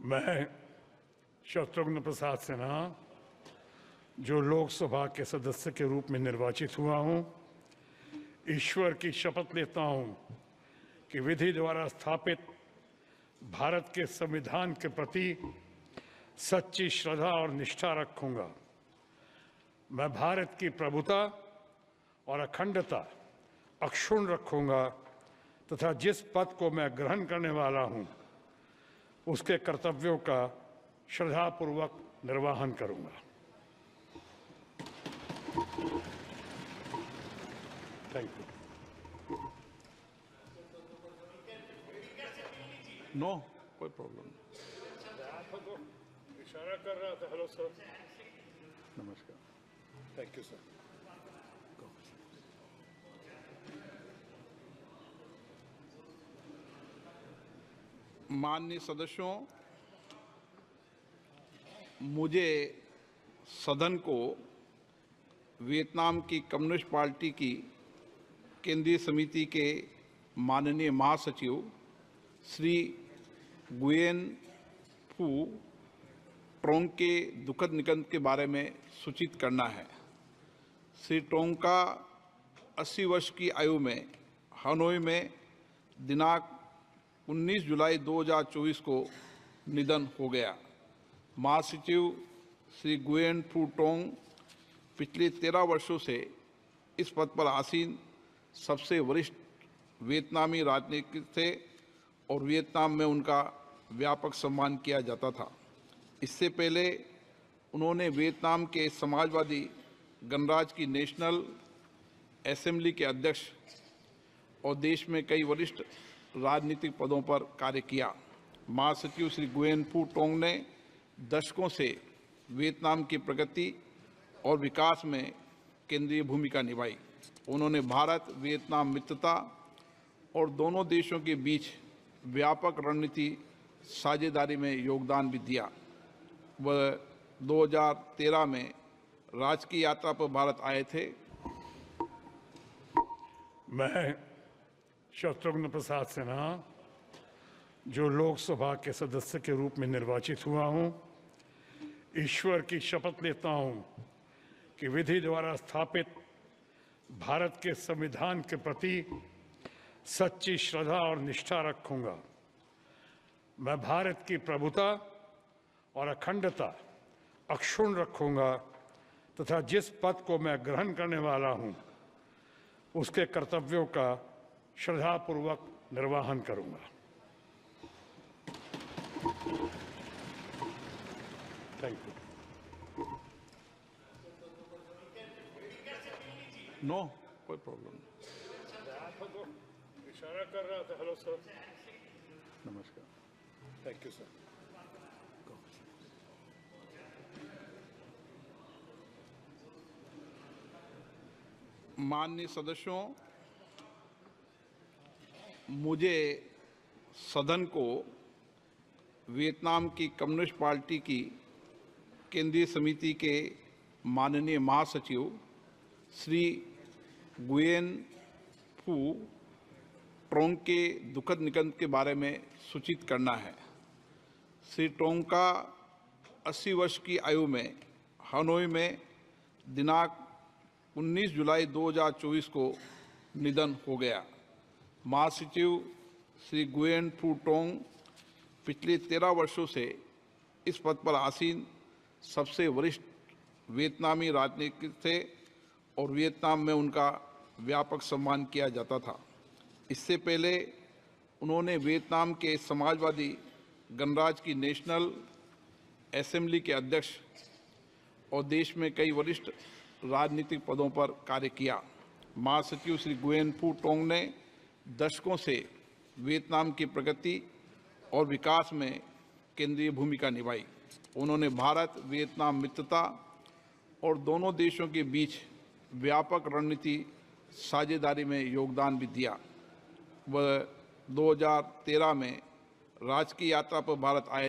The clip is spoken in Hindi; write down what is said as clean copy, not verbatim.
मैं शत्रुघ्न प्रसाद सिन्हा जो लोकसभा के सदस्य के रूप में निर्वाचित हुआ हूं, ईश्वर की शपथ लेता हूं कि विधि द्वारा स्थापित भारत के संविधान के प्रति सच्ची श्रद्धा और निष्ठा रखूंगा। मैं भारत की प्रभुता और अखंडता अक्षुण्ण रखूंगा तथा जिस पद को मैं ग्रहण करने वाला हूं, उसके कर्तव्यों का श्रद्धापूर्वक निर्वहन करूंगा। Thank you. नो, कोई प्रॉब्लम इशारा कर रहा था। हेलो सर, नमस्कार। Thank you sir. माननीय सदस्यों, मुझे सदन को वियतनाम की कम्युनिस्ट पार्टी की केंद्रीय समिति के माननीय महासचिव श्री गुयेन फू ट्रोंग के दुखद निधन के बारे में सूचित करना है। श्री ट्रोंग का 80 वर्ष की आयु में हनोई में दिनांक 19 जुलाई 2024 को निधन हो गया। महासचिव श्री गुयेन फू ट्रोंग पिछले 13 वर्षों से इस पद पर आसीन सबसे वरिष्ठ वियतनामी राजनीतिज्ञ थे और वियतनाम में उनका व्यापक सम्मान किया जाता था। इससे पहले उन्होंने वियतनाम के समाजवादी गणराज्य की नेशनल असेंबली के अध्यक्ष और देश में कई वरिष्ठ राजनीतिक पदों पर कार्य किया। महासचिव श्री गुयेन फू ट्रोंग ने दशकों से वियतनाम की प्रगति और विकास में केंद्रीय भूमिका निभाई। उन्होंने भारत वियतनाम मित्रता और दोनों देशों के बीच व्यापक रणनीति साझेदारी में योगदान भी दिया। वह 2013 में राजकीय यात्रा पर भारत आए थे। मैं शत्रुघ्न प्रसाद सिन्हा जो लोकसभा के सदस्य के रूप में निर्वाचित हुआ हूं, ईश्वर की शपथ लेता हूं कि विधि द्वारा स्थापित भारत के संविधान के प्रति सच्ची श्रद्धा और निष्ठा रखूंगा। मैं भारत की प्रभुता और अखंडता अक्षुण्ण रखूंगा तथा जिस पद को मैं ग्रहण करने वाला हूं, उसके कर्तव्यों का श्रद्धापूर्वक निर्वहन करूंगा। Thank you. नो, कोई प्रॉब्लम इशारा कर रहा था। हेलो सर, नमस्कार। Thank you sir. माननीय सदस्यों, मुझे सदन को वियतनाम की कम्युनिस्ट पार्टी की केंद्रीय समिति के माननीय महासचिव श्री गुयेन फू ट्रोंग के दुखद निधन के बारे में सूचित करना है। श्री ट्रोंग का 80 वर्ष की आयु में हनोई में दिनांक 19 जुलाई 2024 को निधन हो गया। महासचिव श्री गुयेन फू ट्रोंग पिछले 13 वर्षों से इस पद पर आसीन सबसे वरिष्ठ वियतनामी राजनीतिज्ञ थे और वियतनाम में उनका व्यापक सम्मान किया जाता था। इससे पहले उन्होंने वियतनाम के समाजवादी गणराज्य की नेशनल असेंबली के अध्यक्ष और देश में कई वरिष्ठ राजनीतिक पदों पर कार्य किया। महासचिव श्री गुयेन फू ट्रोंग ने दशकों से वियतनाम की प्रगति और विकास में केंद्रीय भूमिका निभाई। उन्होंने भारत वियतनाम मित्रता और दोनों देशों के बीच व्यापक रणनीति साझेदारी में योगदान भी दिया। वह 2013 में राजकीय यात्रा पर भारत आए